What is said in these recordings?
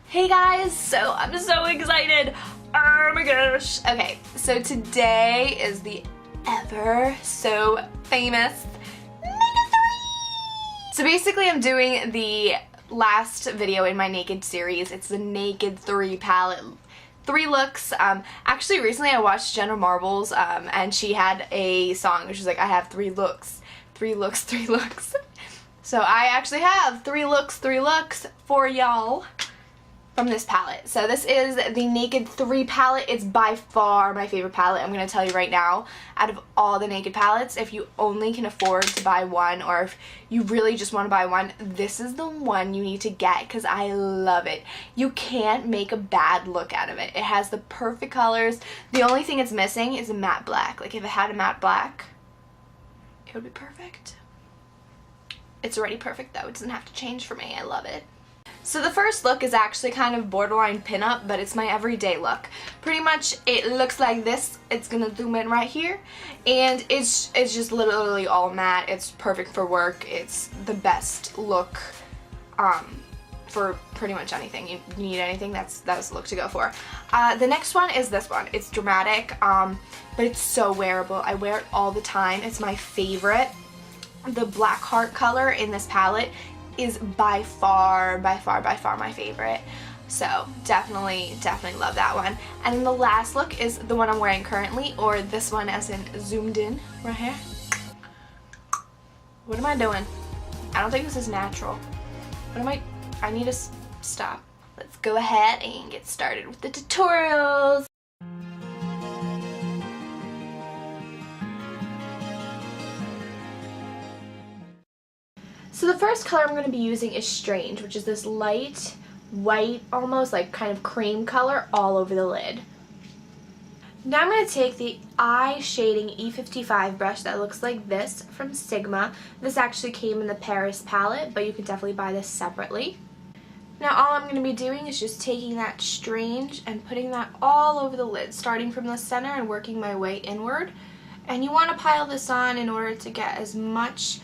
Hey guys, so I'm so excited. Oh my gosh. Okay, so today is the ever so famous Naked3. So basically I'm doing the last video in my Naked series. It's the Naked3 palette. 3 looks. Actually recently I watched Jenna Marbles and she had a song which was like, I have 3 looks. 3 looks, 3 looks. So I actually have 3 looks for y'all from this palette. So this is the Naked3 palette. It's by far my favorite palette. I'm going to tell you right now, out of all the Naked palettes, if you only can afford to buy one or if you really just want to buy one, this is the one you need to get because I love it. You can't make a bad look out of it. It has the perfect colors. The only thing it's missing is a matte black. Like if it had a matte black, it would be perfect. It's already perfect though. It doesn't have to change for me. I love it. So the first look is actually kind of borderline pinup, but it's my everyday look. Pretty much it looks like this. It's gonna zoom in right here, and it's just literally all matte. It's perfect for work. It's the best look for pretty much anything. You need anything, that's the look to go for. The next one is this one. It's dramatic, but it's so wearable. I wear it all the time. It's my favorite. The black heart color in this palette is by far my favorite. So definitely love that one. And then the last look is the one I'm wearing currently, or this one as in zoomed in right here. What am I doing? I don't think this is natural. I need to stop. Let's go ahead and get started with the tutorials. So the first color I'm going to be using is Strange, which is this light white, almost like kind of cream color all over the lid. Now I'm going to take the eye shading E55 brush that looks like this from Sigma. This actually came in the Paris palette, but you can definitely buy this separately. Now all I'm going to be doing is just taking that Strange and putting that all over the lid, starting from the center and working my way inward. And you want to pile this on in order to get as much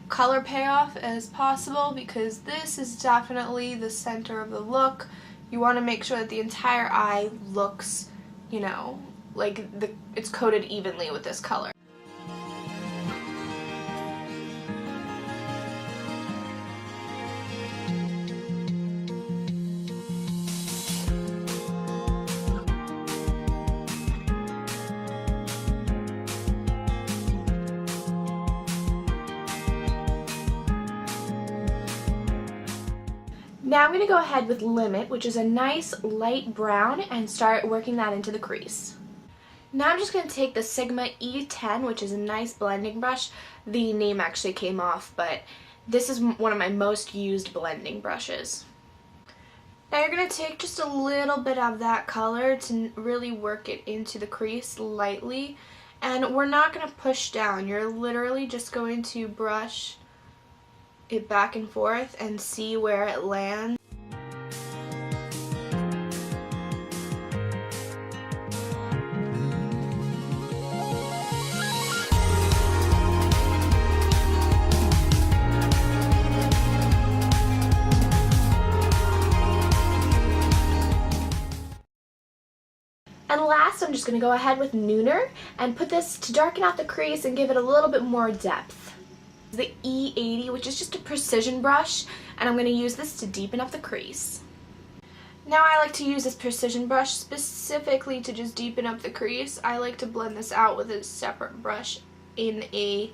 color payoff as possible, because this is definitely the center of the look. You want to make sure that the entire eye looks, you know, like it's coated evenly with this color. Now I'm going to go ahead with Limit, which is a nice light brown, and start working that into the crease. Now I'm just going to take the Sigma E10, which is a nice blending brush. The name actually came off, but this is one of my most used blending brushes. Now you're going to take just a little bit of that color to really work it into the crease lightly. And we're not going to push down. You're literally just going to brush it back and forth and see where it lands. And last, I'm just going to go ahead with Nooner and put this to darken out the crease and give it a little bit more depth. The E80, which is just a precision brush, and I'm going to use this to deepen up the crease. Now I like to use this precision brush specifically to just deepen up the crease. I like to blend this out with a separate brush in a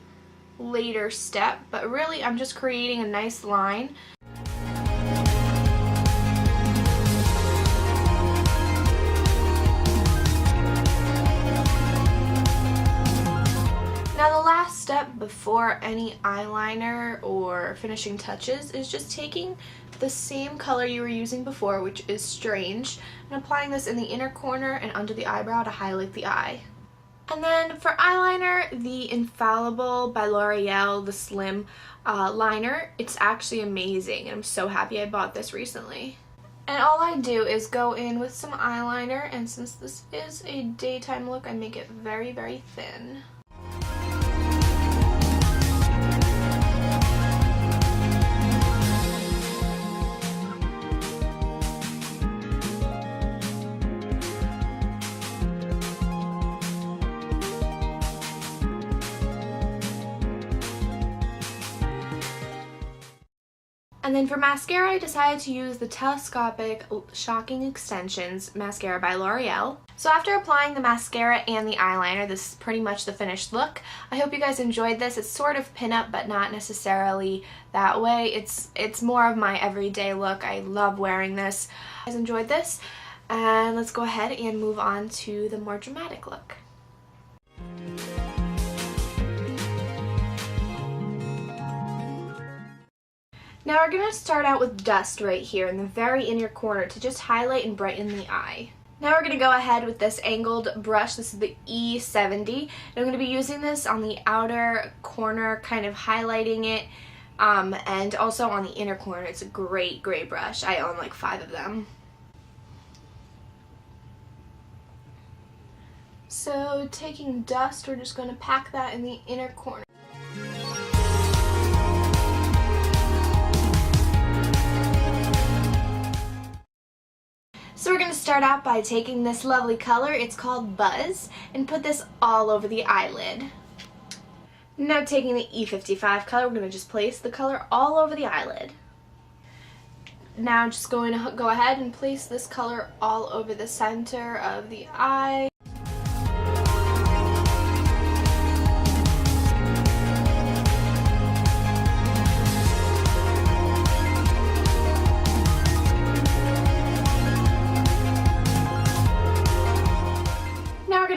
later step, but really I'm just creating a nice line. Now the last step before any eyeliner or finishing touches is just taking the same color you were using before, which is Strange, and applying this in the inner corner and under the eyebrow to highlight the eye. And then for eyeliner, the Infallible by L'Oreal, the Slim liner, it's actually amazing, and I'm so happy I bought this recently. And all I do is go in with some eyeliner, and since this is a daytime look, I make it very thin. And then for mascara, I decided to use the Telescopic Shocking Extensions Mascara by L'Oreal. So after applying the mascara and the eyeliner, this is pretty much the finished look. I hope you guys enjoyed this. It's sort of pinup, but not necessarily that way. It's more of my everyday look. I love wearing this. You guys enjoyed this? And let's go ahead and move on to the more dramatic look. Now we're going to start out with dust right here in the very inner corner to just highlight and brighten the eye. Now we're going to go ahead with this angled brush. This is the E70. And I'm going to be using this on the outer corner, kind of highlighting it, and also on the inner corner. It's a great brush. I own like 5 of them. So taking dust, we're just going to pack that in the inner corner. So we're going to start out by taking this lovely color, it's called Buzz, and put this all over the eyelid. Now taking the E55 color, we're going to just place the color all over the eyelid. Now I'm just going to go ahead and place this color all over the center of the eye.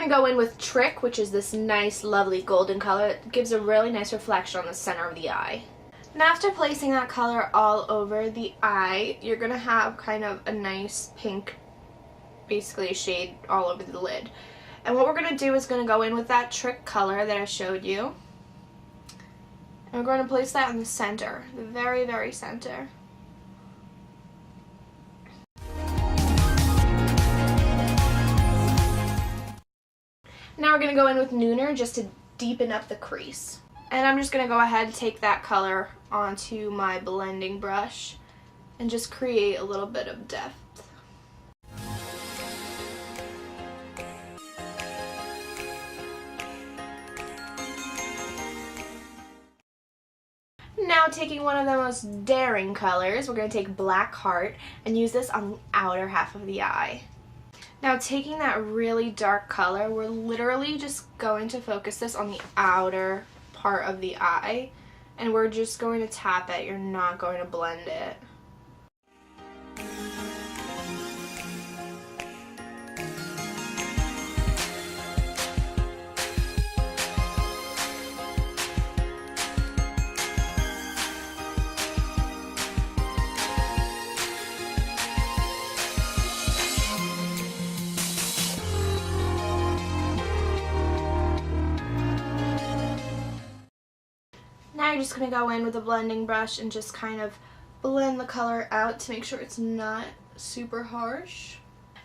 Go in with Trick, which is this nice lovely golden color. It gives a really nice reflection on the center of the eye. Now after placing that color all over the eye, you're going to have kind of a nice pink, basically a shade all over the lid. And what we're going to do is going to go in with that Trick color that I showed you. And we're going to place that in the center, the very center. Now we're going to go in with Nooner just to deepen up the crease. And I'm just going to go ahead and take that color onto my blending brush and just create a little bit of depth. Now taking one of the most daring colors, we're going to take Black Heart and use this on the outer half of the eye. Now taking that really dark color, we're literally just going to focus this on the outer part of the eye, and we're just going to tap it. You're not going to blend it. Now you're just going to go in with a blending brush and just kind of blend the color out to make sure it's not super harsh.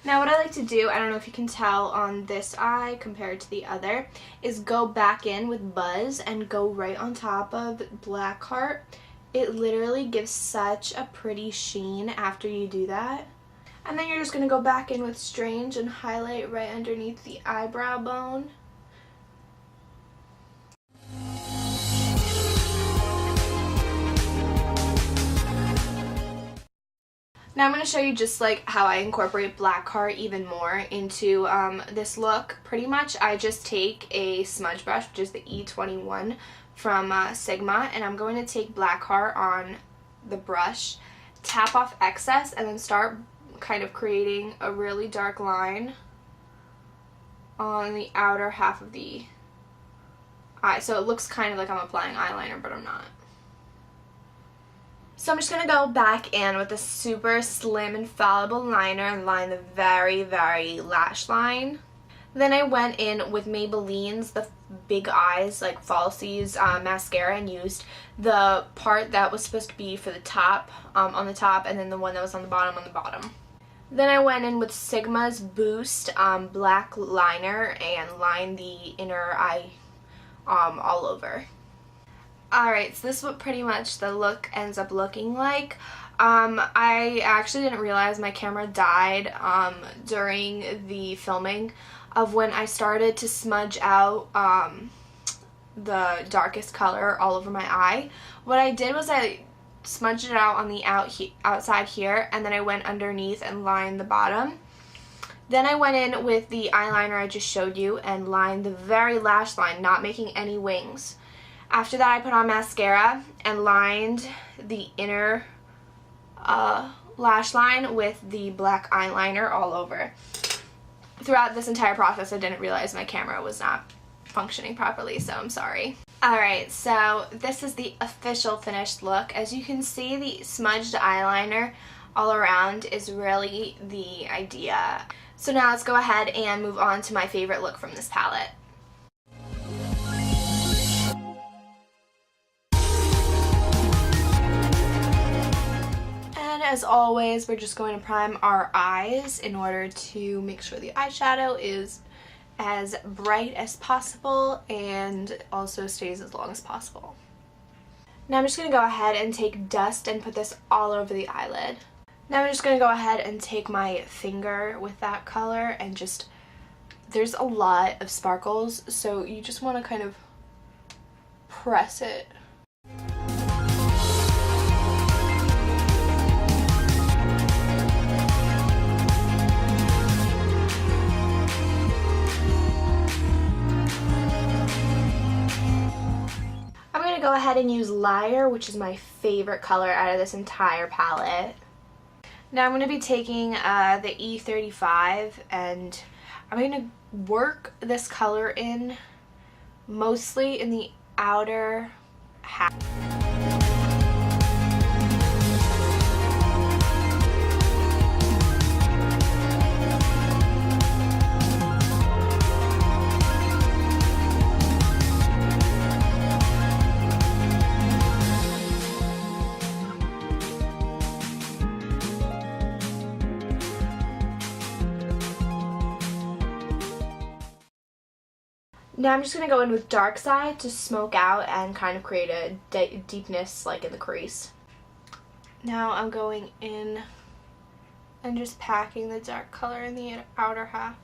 Now what I like to do, I don't know if you can tell on this eye compared to the other, is go back in with Buzz and go right on top of Black Heart. It literally gives such a pretty sheen after you do that. And then you're just going to go back in with Strange and highlight right underneath the eyebrow bone. Now I'm going to show you just like how I incorporate Black Heart even more into this look. Pretty much I just take a smudge brush, which is the E21 from Sigma, and I'm going to take Black Heart on the brush, tap off excess, and then start kind of creating a really dark line on the outer half of the eye. So it looks kind of like I'm applying eyeliner, but I'm not. So I'm just going to go back in with a super slim infallible liner and line the very lash line. Then I went in with Maybelline's The Big Eyes, like falsies mascara, and used the part that was supposed to be for the top, on the top, and then the one that was on the bottom. Then I went in with Sigma's Boost black liner and lined the inner eye all over. Alright, so this is what pretty much the look ends up looking like. I actually didn't realize my camera died during the filming of when I started to smudge out the darkest color all over my eye. What I did was I smudged it out on the outside here, and then I went underneath and lined the bottom. Then I went in with the eyeliner I just showed you and lined the very lash line, not making any wings. After that, I put on mascara and lined the inner lash line with the black eyeliner all over. Throughout this entire process, I didn't realize my camera was not functioning properly, so I'm sorry. Alright, so this is the official finished look. As you can see, the smudged eyeliner all around is really the idea. So now let's go ahead and move on to my favorite look from this palette. And as always, we're just going to prime our eyes in order to make sure the eyeshadow is as bright as possible and also stays as long as possible. Now I'm just going to go ahead and take dust and put this all over the eyelid. Now I'm just going to go ahead and take my finger with that color and just, there's a lot of sparkles, so you just want to kind of press it. I'm going to go ahead and use Liar, which is my favorite color out of this entire palette. Now I'm going to be taking the E35 and I'm going to work this color in mostly in the outer half. Now I'm just going to go in with Dark Side to smoke out and kind of create a deepness like in the crease. Now I'm going in and just packing the dark color in the outer half.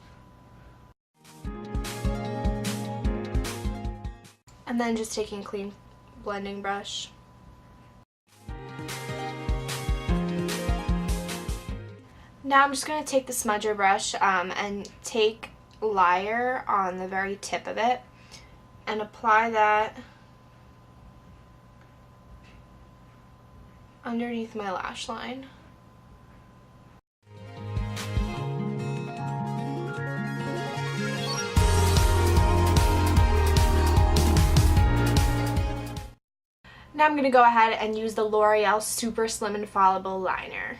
And then just taking a clean blending brush. Now I'm just going to take the smudger brush and take Liar on the very tip of it and apply that underneath my lash line. Now I'm going to go ahead and use the L'Oreal Super Slim and Fallible Liner.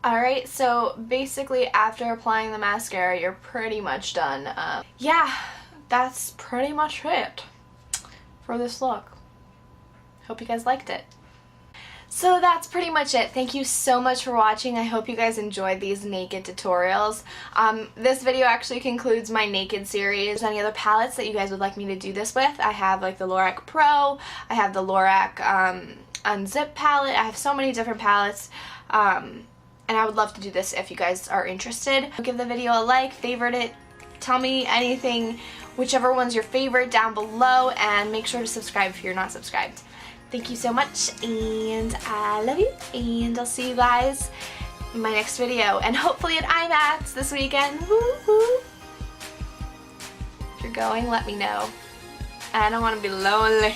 Alright, so basically after applying the mascara, you're pretty much done. Yeah, that's pretty much it for this look. Hope you guys liked it. So that's pretty much it. Thank you so much for watching. I hope you guys enjoyed these naked tutorials. This video actually concludes my naked series. Any other palettes that you guys would like me to do this with? I have like the Lorac Pro, I have the Lorac Unzip palette. I have so many different palettes. And I would love to do this if you guys are interested. Give the video a like, favorite it, tell me anything, whichever one's your favorite down below, and make sure to subscribe if you're not subscribed. Thank you so much, and I love you, and I'll see you guys in my next video, and hopefully at IMAX this weekend. Woo-hoo. If you're going, let me know. I don't want to be lonely.